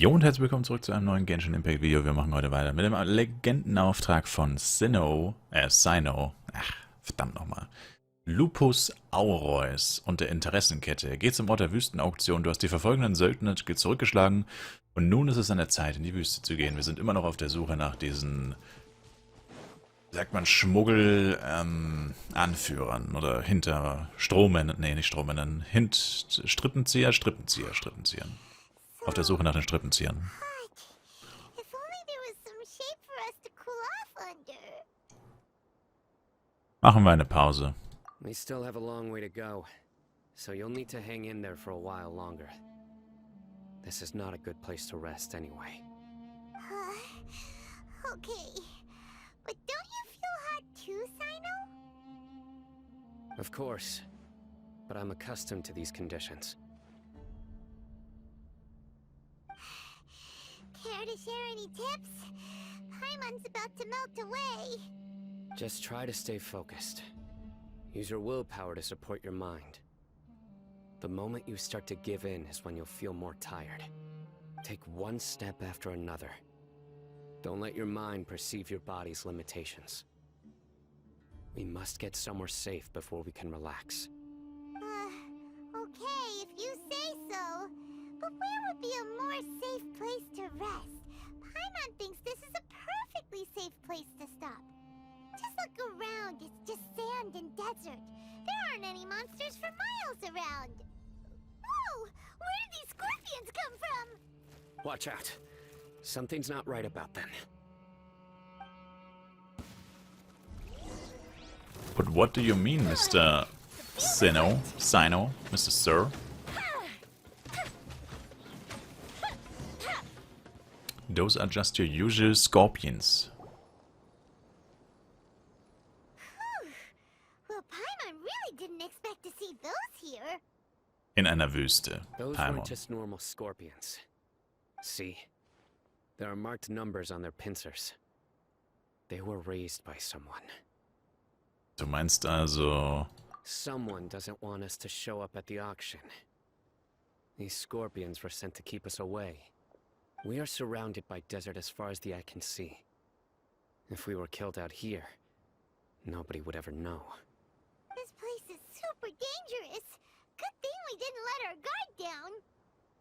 Jo und herzlich willkommen zurück zu einem neuen Genshin Impact Video. Wir machen heute weiter mit dem Legendenauftrag von Cyno, verdammt nochmal. Lupus Aureus und der Interessenkette. Geht zum Ort der Wüstenauktion. Du hast die verfolgenden Söldner zurückgeschlagen und nun ist es an der Zeit, in die Wüste zu gehen. Wir sind immer noch auf der Suche nach diesen, sagt man, Schmuggel-Anführern oder Strippenzieher. Auf der Suche nach den Strippenziehern. Machen wir eine Pause. We still have a long way to go, so you'll need to hang in there for a while longer. This is not a good place to rest anyway. Okay, but don't you feel hot too, Cyno? Of course, but I'm accustomed to these conditions. Care to share any tips? Paimon's about to melt away. Just try to stay focused. Use your willpower to support your mind. The moment you start to give in is when you'll feel more tired. Take one step after another. Don't let your mind perceive your body's limitations. We must get somewhere safe before we can relax. Okay, if you say so. But where would be a more safe place to rest? Paimon thinks this is a perfectly safe place to stop. Just look around, it's just sand and desert. There aren't any monsters for miles around. Whoa! Where did these scorpions come from? Watch out. Something's not right about them. But what do you mean, Mr. Cyno, Mr. Sir? Those are just your usual scorpions. Well, Paimon really didn't expect to see those here. In einer Wüste, Those Paimon. weren't just normal scorpions. See? There are marked numbers on their pincers. They were raised by someone. Du meinst also... Someone doesn't want us to show up at the auction. These scorpions were sent to keep us away. We are surrounded by desert as far as the eye can see. If we were killed out here, nobody would ever know. This place is super dangerous. Good thing we didn't let our guard down.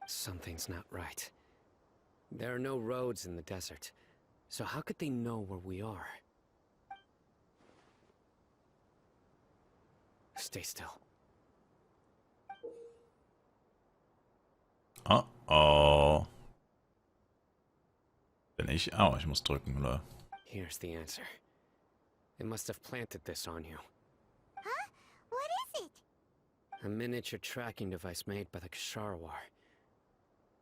Something's not right. There are no roads in the desert, so how could they know where we are? Stay still. Oh. Bin ich? Oh, ich muss drücken, oder? Here's the answer. They must have planted this on you. Huh? What is it? A miniature tracking device made by the Ksharawar.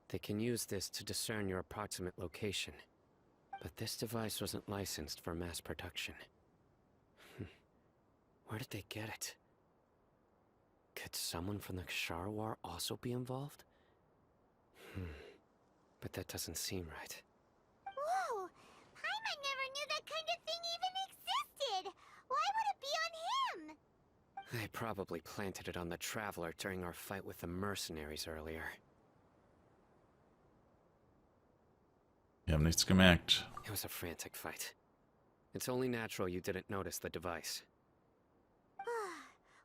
They can use this to discern your approximate location. But this device wasn't licensed for mass production. Where did they get it? Could someone from the Ksharawar also be involved? But that doesn't seem right. Whoa! Paimon never knew that kind of thing even existed! Why would it be on him? They probably planted it on the Traveler during our fight with the mercenaries earlier. Wir haben nichts gemerkt. It was a frantic fight. It's only natural you didn't notice the device.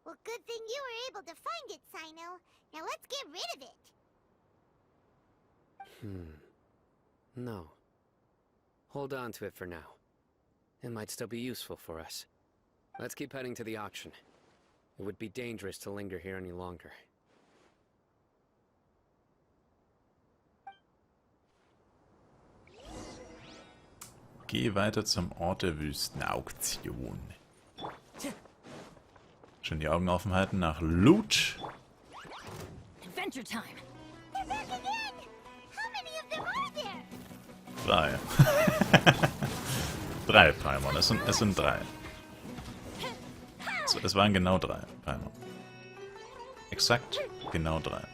Well, good thing you were able to find it, Cyno. Now let's get rid of it. No. Hold on to it for now. It might still be useful for us. Let's keep heading to the auction. It would be dangerous to linger here any longer. Geh weiter zum Ort der Wüstenauktion. Schön die Augen offen halten nach Loot. Adventure time. They're back again! How many of them are there? 3. 3 Paimon, es sind 3. Es waren genau 3 Paimon. Exakt genau 3.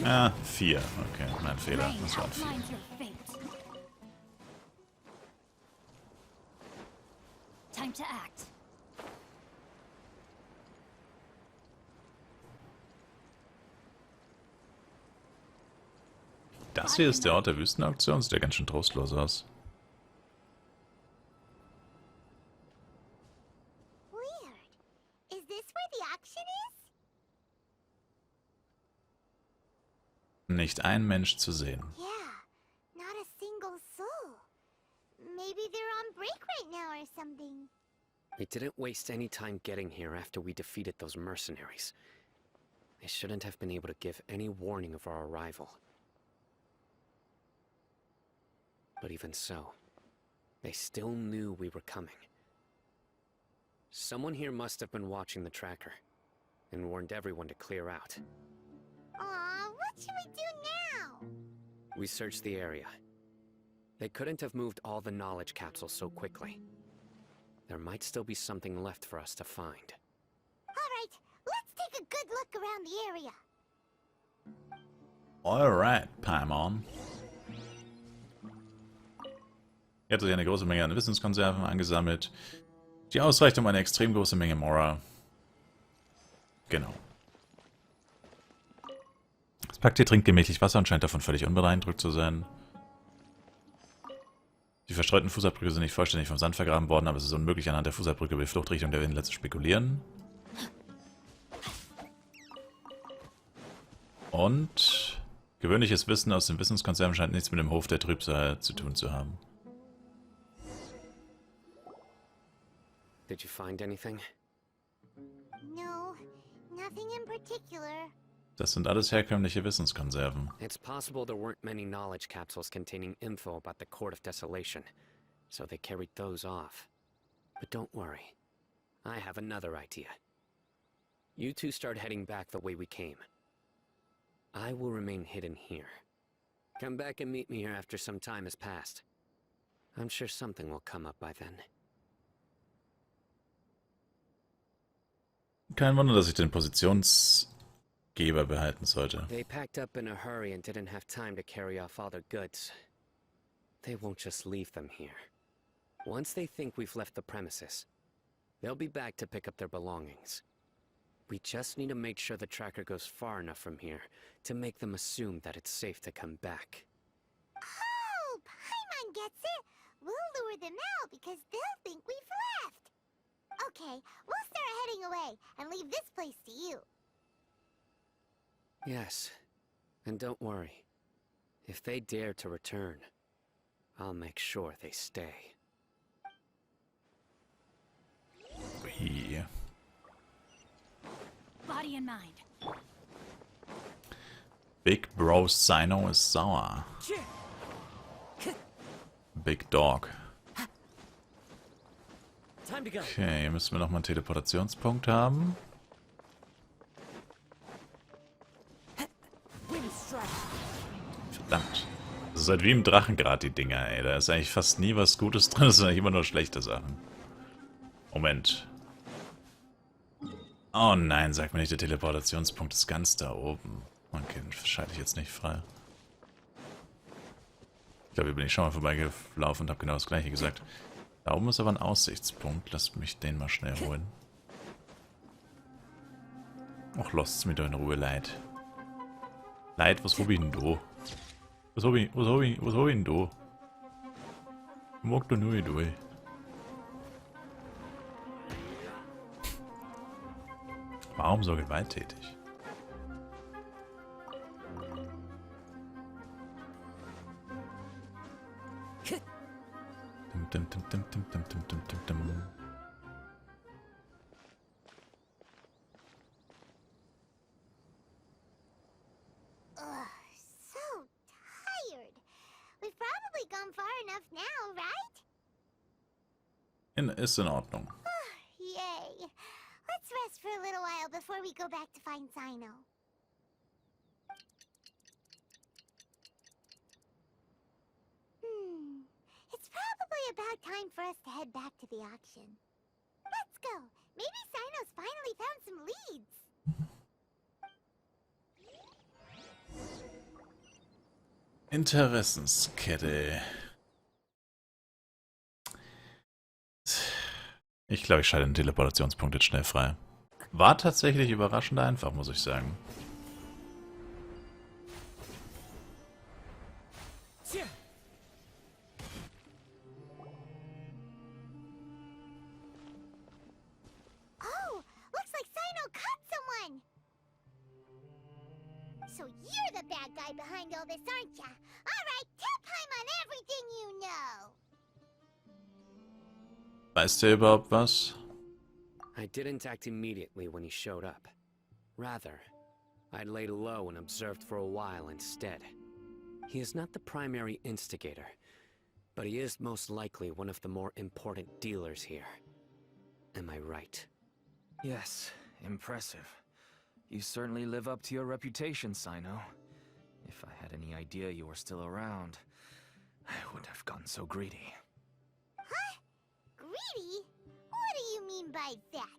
Ah, 4. Okay, mein Fehler. Das waren 4. Time to act. Das hier ist der Ort der Wüstenauktion. Sieht ja ganz schön trostlos aus. Weird. Is this where the auction is? Nicht ein Mensch zu sehen. Yeah, not a single soul. Maybe they're on break right now or something. We didn't waste any time getting here after we defeated those mercenaries. They shouldn't have been able to give any warning of our arrival. But even so, they still knew we were coming. Someone here must have been watching the tracker and warned everyone to clear out. Aw, what should we do now? We searched the area. They couldn't have moved all the knowledge capsules so quickly. There might still be something left for us to find. Alright, let's take a good look around the area. Alright, Paimon. Hier hat sich eine große Menge an Wissenskonserven angesammelt, die ausreicht um eine extrem große Menge Mora. Genau. Das Paket trinkt gemächlich Wasser und scheint davon völlig unbeeindruckt zu sein. Die verstreuten Fußabdrücke sind nicht vollständig vom Sand vergraben worden, aber es ist unmöglich, anhand der Fußabdrücke über die Fluchtrichtung der Windler zu spekulieren. Und gewöhnliches Wissen aus den Wissenskonserven scheint nichts mit dem Hof der Trübsal zu tun zu haben. Did you find anything? No, nothing in particular. Das sind alles herkömmliche Wissenskonserven. It's possible there weren't many knowledge capsules containing info about the Court of Desolation, so they carried those off. But don't worry, I have another idea. You two start heading back the way we came. I will remain hidden here. Come back and meet me here after some time has passed. I'm sure something will come up by then. Kein Wunder, dass ich den Positionsgeber behalten sollte. They packed up in a hurry and didn't have time to carry off all their goods. They won't just leave them here. Once they think we've left the premises, they'll be back to pick up their belongings. We just need to make sure the tracker goes far enough from here to make them assume that it's safe to come back. Oh, Paimon gets it. We'll lure them out because they'll think we've left. Okay, we'll start heading away and leave this place to you. Yes, and don't worry. If they dare to return, I'll make sure they stay. Ui. Body and mind. Big Bro Cyno ist sauer. Big Dog. Time to go. Okay, hier müssen wir nochmal einen Teleportationspunkt haben. Verdammt. Das ist halt wie im Drachengrad, die Dinger, ey. Da ist eigentlich fast nie was Gutes drin, das sind eigentlich immer nur schlechte Sachen. Moment. Oh nein, sag mir nicht, der Teleportationspunkt ist ganz da oben. Okay, den schalte ich jetzt nicht frei. Ich glaube, hier bin ich schon mal vorbeigelaufen und habe genau das gleiche gesagt. Da oben ist aber ein Aussichtspunkt. Lasst mich den mal schnell holen. Och, lasst's mir doch in Ruhe, Leid. Leid, was hab ich denn da? Was hab ich denn da? Ich mag doch nur durch. Warum so gewalttätig? Dim, dim, dim, dim, dim, dim, dim, dim, dim. Ugh, so tired. We've probably gone far enough now, right? Ist in Ordnung. Yay. Let's rest for a little while before we go back to find Cyno. It's probably about time for us to head back to the auction. Let's go. Maybe Cyno's finally found some leads. Interessenskette. Ich glaube, ich schalte den Teleportationspunkt jetzt schnell frei. War tatsächlich überraschend einfach, muss ich sagen. So you're the bad guy behind all this, aren't ya? Alright, tell Paimon everything you know! Weißt du überhaupt was? I didn't act immediately when he showed up. Rather, I laid low and observed for a while instead. He is not the primary instigator, but he is most likely one of the more important dealers here. Am I right? Yes, impressive. You certainly live up to your reputation, Cyno. If I had any idea you were still around, I wouldn't have gotten so greedy. Huh? Greedy? What do you mean by that?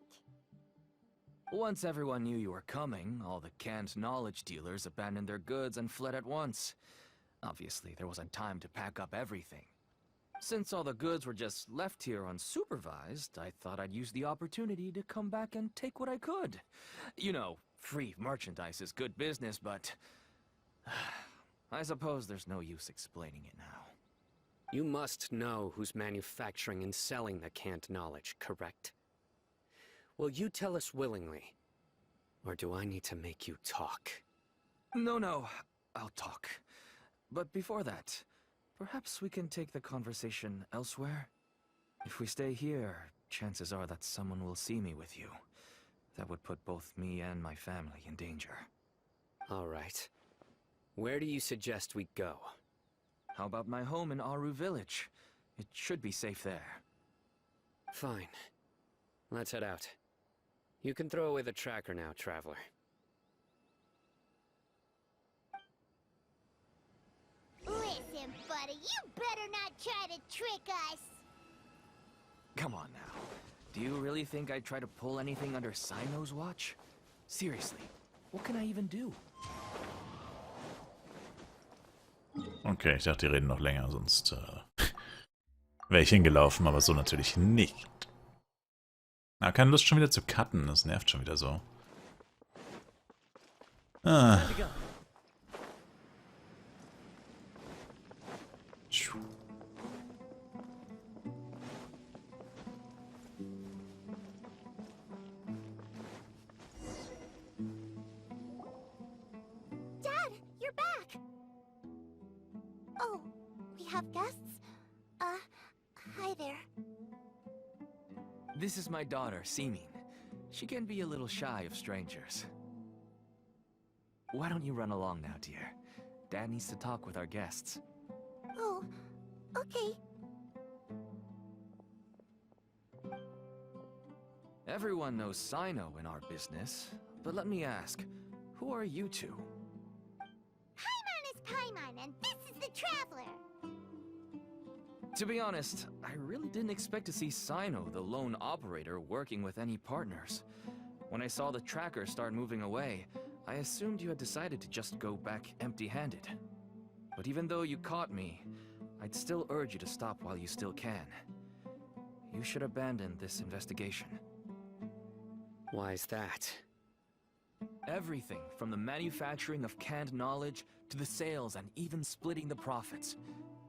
Once everyone knew you were coming, all the canned knowledge dealers abandoned their goods and fled at once. Obviously, there wasn't time to pack up everything. Since all the goods were just left here unsupervised, I thought I'd use the opportunity to come back and take what I could. You know, free merchandise is good business, but I suppose there's no use explaining it now. You must know who's manufacturing and selling the canned knowledge, correct? Will you tell us willingly? Or do I need to make you talk? No, I'll talk. But before that, perhaps we can take the conversation elsewhere? If we stay here, chances are that someone will see me with you. That would put both me and my family in danger. All right. Where do you suggest we go? How about my home in Aru Village? It should be safe there. Fine. Let's head out. You can throw away the tracker now, traveler. Listen, buddy, you better not try to trick us! Come on now. Do you really think I'd try to pull anything under Cyno's watch? Seriously, what can I even do? Okay, ich dachte, die reden noch länger, sonst wäre ich hingelaufen, aber so natürlich nicht. Na, keine Lust schon wieder zu cutten, das nervt schon wieder so. Ah. Dad, you're back! Oh, we have guests? Hi there. This is my daughter, Simin. She can be a little shy of strangers. Why don't you run along now, dear? Dad needs to talk with our guests. Oh, okay. Everyone knows Cyno in our business, but let me ask, who are you two? Paimon is Paimon, and this is the Traveler! To be honest, I really didn't expect to see Cyno, the lone operator, working with any partners. When I saw the tracker start moving away, I assumed you had decided to just go back empty-handed. But even though you caught me, I'd still urge you to stop while you still can. You should abandon this investigation. Why is that? Everything from the manufacturing of canned knowledge to the sales and even splitting the profits.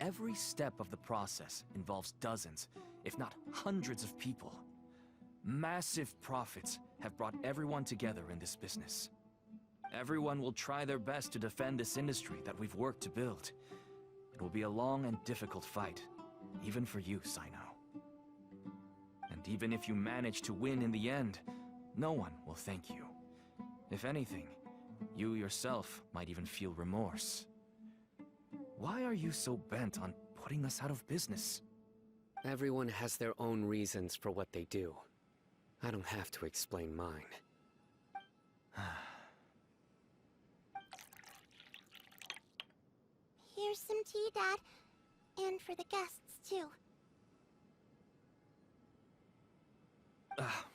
Every step of the process involves dozens, if not hundreds of people. Massive profits have brought everyone together in this business. Everyone will try their best to defend this industry that we've worked to build. It will be a long and difficult fight, even for you, Cyno. And even if you manage to win in the end, no one will thank you. If anything, you yourself might even feel remorse. Why are you so bent on putting us out of business? Everyone has their own reasons for what they do. I don't have to explain mine. Here's some tea, Dad. And for the guests, too.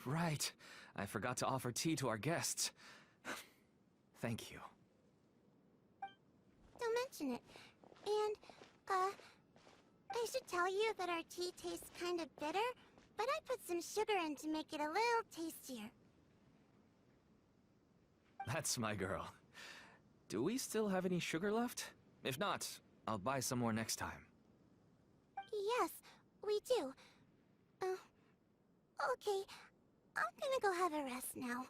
Right. I forgot to offer tea to our guests. Thank you. Don't mention it. And, I should tell you that our tea tastes kind of bitter, but I put some sugar in to make it a little tastier. That's my girl. Do we still have any sugar left? If not, I'll buy some more next time. Yes, we do. Okay. I'm gonna go have a rest now.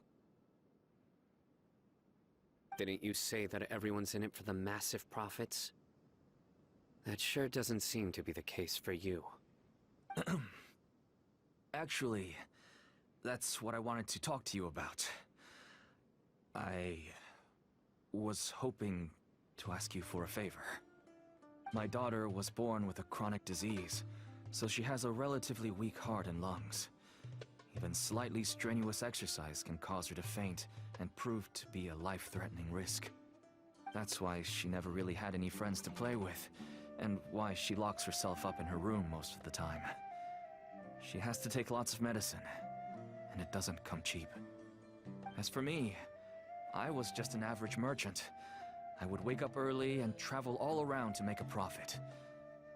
Didn't you say that everyone's in it for the massive profits? That sure doesn't seem to be the case for you. Actually, that's what I wanted to talk to you about. I was hoping to ask you for a favor. My daughter was born with a chronic disease, so she has a relatively weak heart and lungs. Even slightly strenuous exercise can cause her to faint and prove to be a life-threatening risk. That's why she never really had any friends to play with, and why she locks herself up in her room most of the time. She has to take lots of medicine, and it doesn't come cheap. As for me, I was just an average merchant. I would wake up early and travel all around to make a profit.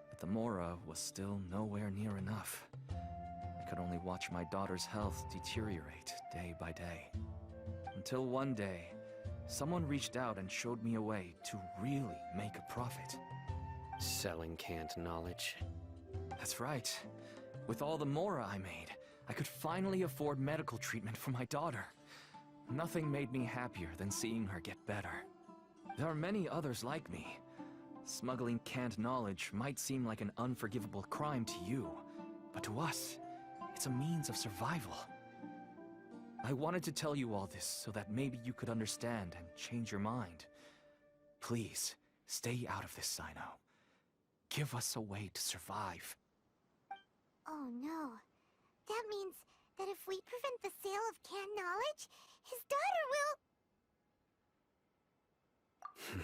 But the Mora was still nowhere near enough. I could only watch my daughter's health deteriorate day by day. Until one day, someone reached out and showed me a way to really make a profit. Selling canned knowledge. That's right. With all the Mora I made, I could finally afford medical treatment for my daughter. Nothing made me happier than seeing her get better. There are many others like me. Smuggling canned knowledge might seem like an unforgivable crime to you, but to us, it's a means of survival. I wanted to tell you all this so that maybe you could understand and change your mind. Please, stay out of this, Cyno. Give us a way to survive. Oh no. That means that if we prevent the sale of canned knowledge, his daughter will...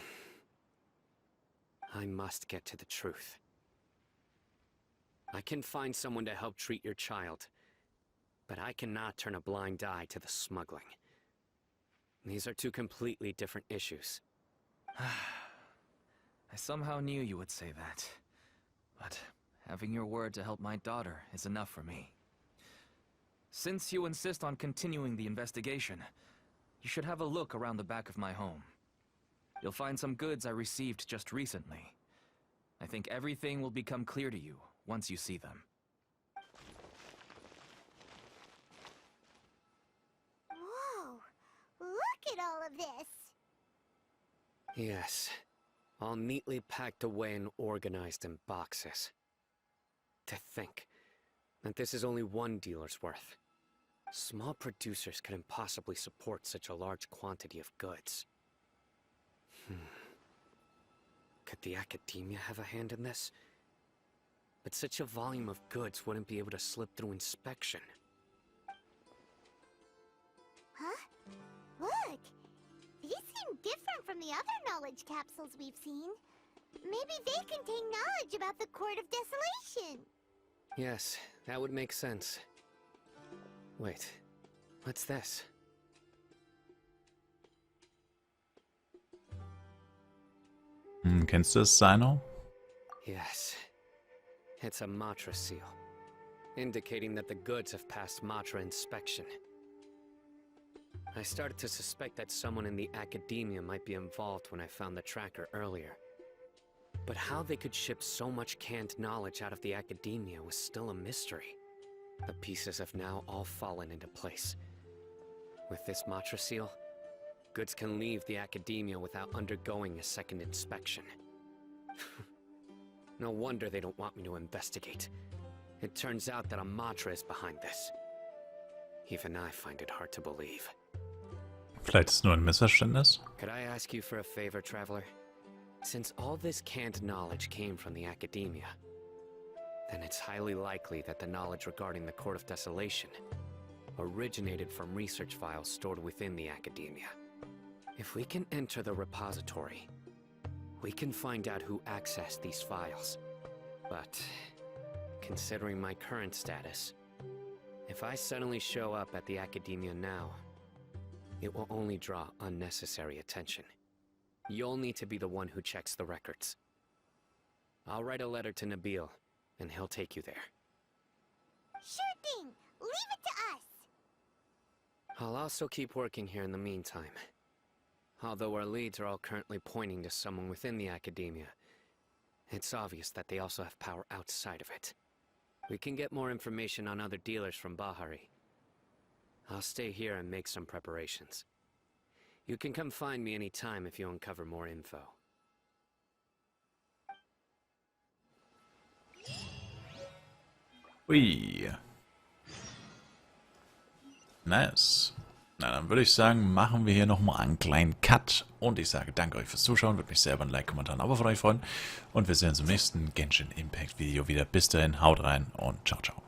I must get to the truth. I can find someone to help treat your child, but I cannot turn a blind eye to the smuggling. These are two completely different issues. I somehow knew you would say that. But having your word to help my daughter is enough for me. Since you insist on continuing the investigation, you should have a look around the back of my home. You'll find some goods I received just recently. I think everything will become clear to you once you see them. Whoa! Look at all of this! Yes, all neatly packed away and organized in boxes. To think that this is only one dealer's worth. Small producers couldn't possibly support such a large quantity of goods. Could the academia have a hand in this? But such a volume of goods wouldn't be able to slip through inspection. Huh? Look! These seem different from the other knowledge capsules we've seen. Maybe they contain knowledge about the Court of Desolation. Yes, that would make sense. Wait, what's this? Kennst du es, Cyno? Yes. It's a Matra seal, indicating that the goods have passed Matra inspection. I started to suspect that someone in the academia might be involved when I found the tracker earlier. But how they could ship so much canned knowledge out of the academia was still a mystery. The pieces have now all fallen into place. With this Matra seal, goods can leave the academia without undergoing a second inspection. No wonder they don't want me to investigate. It turns out that a Matra is behind this. Even I find it hard to believe. Vielleicht ist es nur ein Missverständnis. Could I ask you for a favor, Traveler? Since all this canned knowledge came from the academia, then it's highly likely that the knowledge regarding the Court of Desolation originated from research files stored within the academia. If we can enter the repository, we can find out who accessed these files. But, considering my current status, if I suddenly show up at the academia now, it will only draw unnecessary attention. You'll need to be the one who checks the records. I'll write a letter to Nabil, and he'll take you there. Sure thing! Leave it to us! I'll also keep working here in the meantime. Although our leads are all currently pointing to someone within the academia, it's obvious that they also have power outside of it. We can get more information on other dealers from Bahari. I'll stay here and make some preparations. You can come find me anytime if you uncover more info. Ui. Nice. Na, dann würde ich sagen, machen wir hier nochmal einen kleinen Cut. Und ich sage danke euch fürs Zuschauen. Würde mich sehr über ein Like, Kommentar und Abo von euch freuen. Und wir sehen uns im nächsten Genshin Impact Video wieder. Bis dahin, haut rein und ciao, ciao.